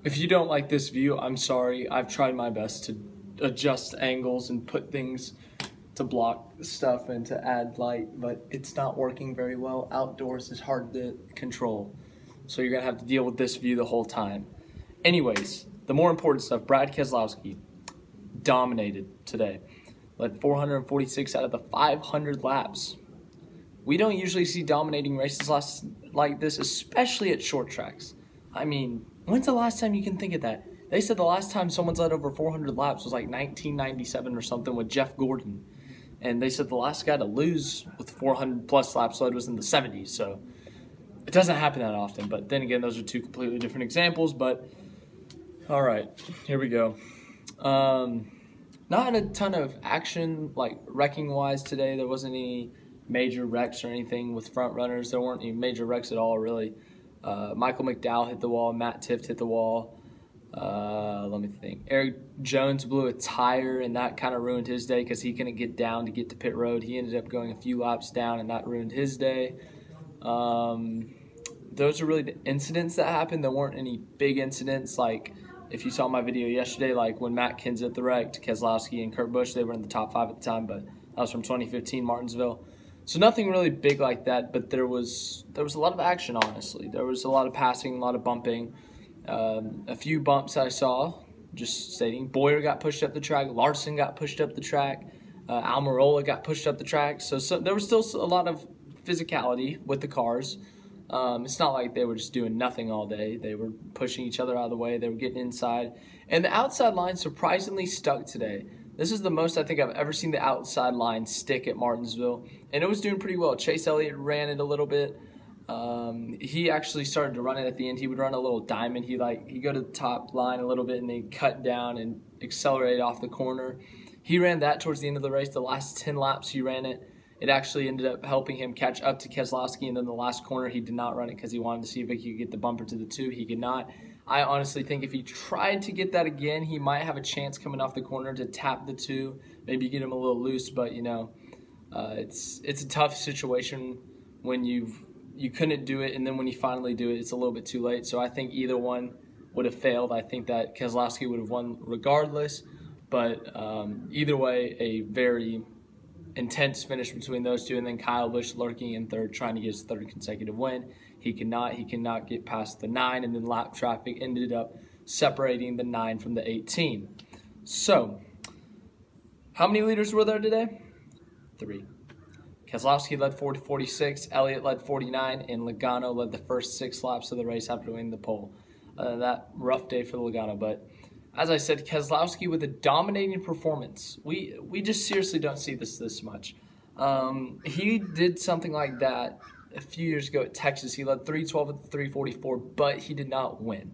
If you don't like this view, I'm sorry. I've tried my best to adjust angles and put things to block stuff and to add light, but it's not working very well. Outdoors is hard to control, so you're gonna have to deal with this view the whole time. Anyways, the more important stuff, Brad Keselowski dominated today. Led 446 out of the 500 laps. We don't usually see dominating races like this, especially at short tracks. I mean, when's the last time you can think of that? They said the last time someone's led over 400 laps was like 1997 or something with Jeff Gordon. And they said the last guy to lose with 400 plus laps led was in the 70s. So it doesn't happen that often. But then again, those are two completely different examples. But all right, here we go. Not a ton of action, like wrecking-wise today. There wasn't any major wrecks or anything with front runners. There weren't any major wrecks at all, really. Michael McDowell hit the wall. Matt Tifft hit the wall. Let me think. Eric Jones blew a tire, and that kind of ruined his day because he couldn't get down to get to pit road. He ended up going a few laps down, and that ruined his day. Those are really the incidents that happened. There weren't any big incidents like if you saw my video yesterday, like when Matt Kenseth wrecked, Keselowski and Kurt Busch, they were in the top 5 at the time, but that was from 2015 Martinsville. So nothing really big like that, but there was a lot of action, honestly. There was a lot of passing, a lot of bumping. A few bumps I saw, just stating. Boyer got pushed up the track. Larson got pushed up the track. Almirola got pushed up the track. So there was still a lot of physicality with the cars. It's not like they were just doing nothing all day. They were pushing each other out of the way. They were getting inside. And the outside line surprisingly stuck today. This is the most I think I've ever seen the outside line stick at Martinsville. And it was doing pretty well. Chase Elliott ran it a little bit. He actually started to run it at the end. He would run a little diamond. He'd go to the top line a little bit and then cut down and accelerate off the corner. He ran that towards the end of the race. The last 10 laps he ran it. It actually ended up helping him catch up to Keselowski, and then the last corner he did not run it because he wanted to see if he could get the bumper to the 2. He could not. I honestly think if he tried to get that again, he might have a chance coming off the corner to tap the 2, maybe get him a little loose. But you know, it's a tough situation when you couldn't do it, and then when you finally do it, it's a little bit too late. So I think either one would have failed. I think that Keselowski would have won regardless. But either way, a very intense finish between those two, and then Kyle Busch lurking in third, trying to get his 3rd consecutive win. He cannot get past the 9, and then lap traffic ended up separating the 9 from the 18. So, how many leaders were there today? 3. Keselowski led 46, Elliott led 49, and Logano led the first 6 laps of the race after winning the pole. That rough day for Logano, but as I said, Keselowski with a dominating performance. We just seriously don't see this much. He did something like that a few years ago at Texas. He led 312 at the 344, but he did not win.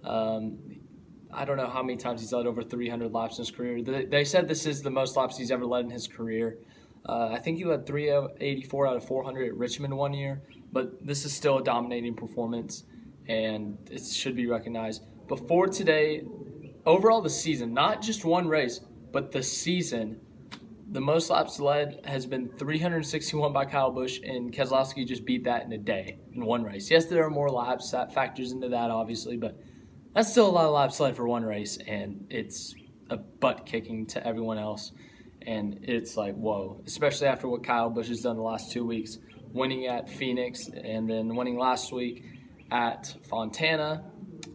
I don't know how many times he's led over 300 laps in his career. They said this is the most laps he's ever led in his career. I think he led 384 out of 400 at Richmond one year, but this is still a dominating performance, and it should be recognized. Before today, overall the season, not just one race, but the season, the most laps led has been 361 by Kyle Busch, and Keselowski just beat that in a day, in one race. Yes, there are more laps. That factors into that, obviously, but that's still a lot of laps led for one race, and it's a butt-kicking to everyone else. And it's like, whoa, especially after what Kyle Busch has done the last 2 weeks, winning at Phoenix and then winning last week at Fontana,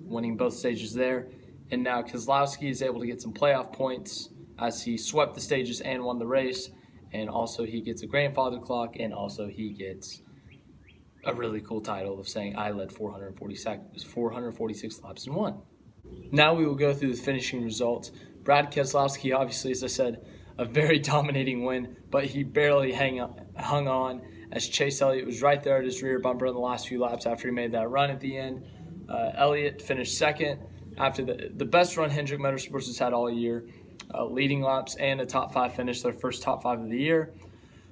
winning both stages there. And now Keselowski is able to get some playoff points as he swept the stages and won the race. And also he gets a grandfather clock, and also he gets a really cool title of saying, I led 446 laps and won. Now we will go through the finishing results. Brad Keselowski, obviously, as I said, a very dominating win, but he barely hung on as Chase Elliott was right there at his rear bumper in the last few laps after he made that run at the end. Elliott finished 2nd after the best run Hendrick Motorsports has had all year, leading laps and a top 5 finish, their first top 5 of the year.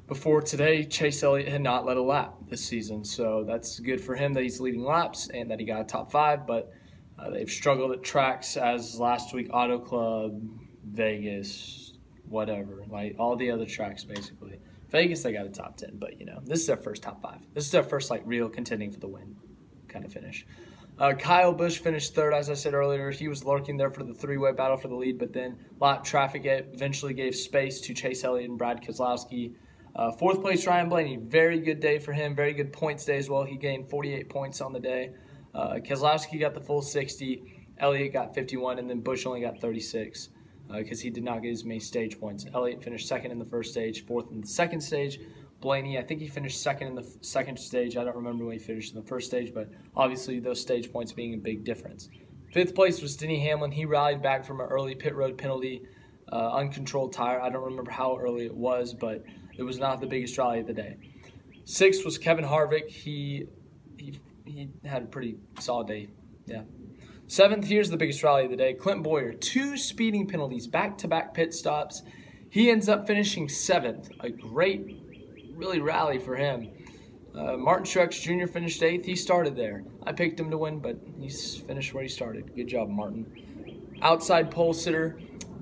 Before today, Chase Elliott had not led a lap this season, so that's good for him that he's leading laps and that he got a top 5, but they've struggled at tracks as last week, Auto Club, Vegas, whatever, like all the other tracks basically. Vegas, they got a top 10, but you know, this is their first top 5. This is their first like real contending for the win kind of finish. Kyle Busch finished third, as I said earlier. He was lurking there for the three-way battle for the lead, but then lap traffic eventually gave space to Chase Elliott and Brad Keselowski. Fourth place, Ryan Blaney. Very good day for him. Very good points day as well. He gained 48 points on the day. Keselowski got the full 60. Elliott got 51, and then Busch only got 36 because he did not get as many stage points. Elliott finished second in the first stage, fourth in the second stage. Blaney, I think he finished second in the second stage. I don't remember when he finished in the first stage, but obviously those stage points being a big difference. Fifth place was Denny Hamlin. He rallied back from an early pit road penalty, uncontrolled tire. I don't remember how early it was, but it was not the biggest rally of the day. Sixth was Kevin Harvick. He had a pretty solid day. Yeah. Seventh, here's the biggest rally of the day. Clint Boyer, 2 speeding penalties, back-to-back pit stops. He ends up finishing 7th. A great really rally for him. Martin Truex Jr. finished 8th. He started there. I picked him to win, but he's finished where he started. Good job, Martin. Outside pole sitter,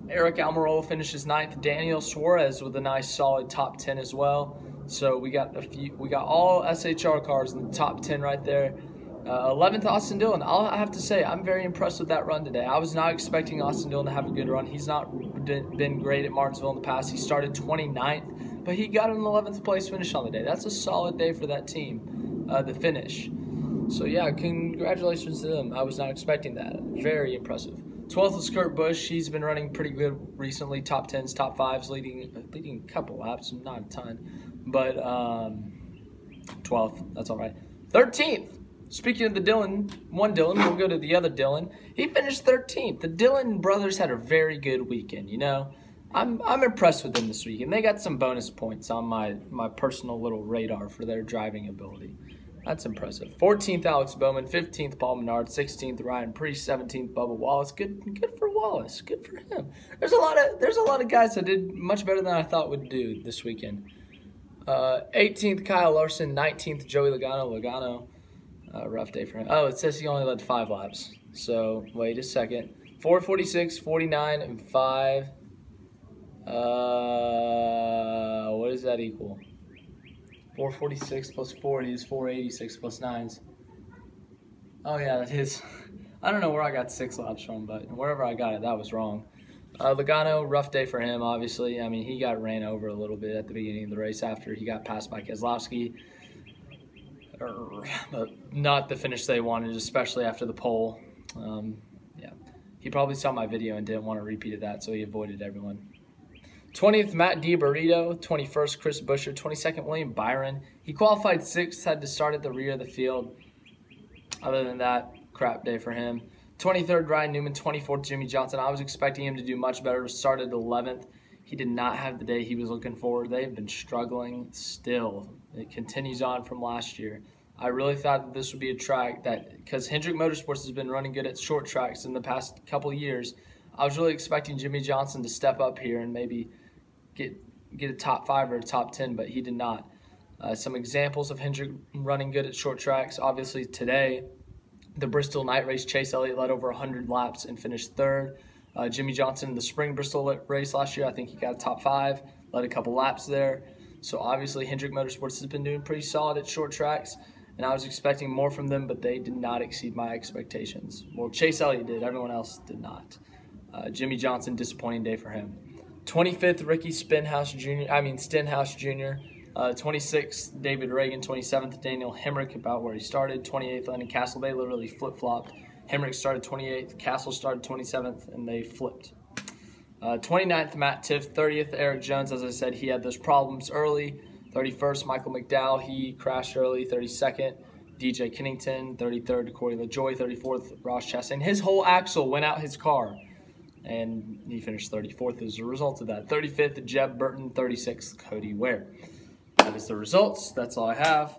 Eric Almirola finishes 9th. Daniel Suarez with a nice solid top 10 as well. So we got all SHR cars in the top 10 right there. 11th, Austin Dillon. I have to say, I'm very impressed with that run today. I was not expecting Austin Dillon to have a good run. He's not been great at Martinsville in the past. He started 29th, but he got an 11th place finish on the day. That's a solid day for that team, the finish. So, yeah, congratulations to them. I was not expecting that. Very impressive. 12th was Kurt Busch. He's been running pretty good recently. Top 10s, top 5s, leading a couple laps, not a ton. But 12th, that's all right. 13th. Speaking of the Dillon, we'll go to the other Dillon. He finished 13th. The Dillon brothers had a very good weekend, you know. I'm impressed with them this weekend. They got some bonus points on my personal little radar for their driving ability. That's impressive. 14th, Alex Bowman. 15th, Paul Menard. 16th, Ryan Preece. 17th, Bubba Wallace. Good for Wallace. Good for him. There's a lot of guys that did much better than I thought would do this weekend. 18th, Kyle Larson. 19th, Joey Logano. Rough day for him. Oh, it says he only led 5 laps. So, wait a second. 4:46, 49, and 5. What does that equal? 4:46 plus 40 is 4:86 plus 9s. Oh, yeah, that is. I don't know where I got 6 laps from, but wherever I got it, that was wrong. Logano, rough day for him, obviously. I mean, he got ran over a little bit at the beginning of the race after he got passed by Keselowski. But not the finish they wanted, especially after the pole. Yeah, he probably saw my video and didn't want to repeat that, so he avoided everyone. 20th, Matt DiBarito. 21st, Chris Buescher. 22nd, William Byron. He qualified 6th, had to start at the rear of the field. Other than that, crap day for him. 23rd, Ryan Newman. 24th, Jimmy Johnson. I was expecting him to do much better. Started 11th. He did not have the day he was looking for. They've been struggling still. It continues on from last year. I really thought that this would be a track that, because Hendrick Motorsports has been running good at short tracks in the past couple of years, I was really expecting Jimmy Johnson to step up here and maybe get a top 5 or a top 10, but he did not. Some examples of Hendrick running good at short tracks. Obviously today, the Bristol night race, Chase Elliott led over 100 laps and finished 3rd. Jimmy Johnson in the spring Bristol race last year, I think he got a top 5, led a couple laps there. So obviously Hendrick Motorsports has been doing pretty solid at short tracks, and I was expecting more from them, but they did not exceed my expectations. Well, Chase Elliott did, everyone else did not. Jimmy Johnson, disappointing day for him. 25th, Ricky Stenhouse Jr. 26th, David Reagan. 27th, Daniel Hemrick, about where he started. 28th, Landon Castle. They literally flip-flopped. Hemrick started 28th, Castle started 27th, and they flipped. 29th, Matt Tiff. 30th, Eric Jones. As I said, he had those problems early. 31st, Michael McDowell. He crashed early. 32nd, DJ Kennington. 33rd, Corey LaJoie. 34th, Ross Chastain. His whole axle went out his car, and he finished 34th as a result of that. 35th, Jeb Burton. 36th, Cody Ware. That is the results. That's all I have.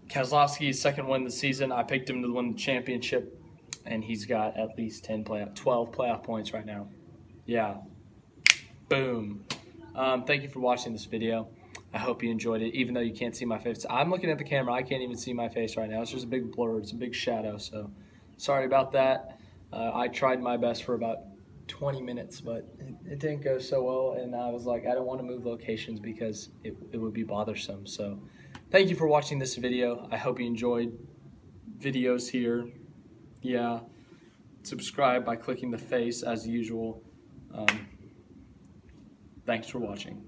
Keselowski's second win of the season. I picked him to win the championship, and he's got at least 12 playoff points right now. Yeah. Boom. Thank you for watching this video. I hope you enjoyed it, even though you can't see my face. I'm looking at the camera. I can't even see my face right now. It's just a big blur. It's a big shadow, so sorry about that. I tried my best for about 20 minutes, but it didn't go so well, and I was like, I don't want to move locations because it would be bothersome. So thank you for watching this video. I hope you enjoyed videos here Yeah. Subscribe by clicking the face as usual. Thanks for watching.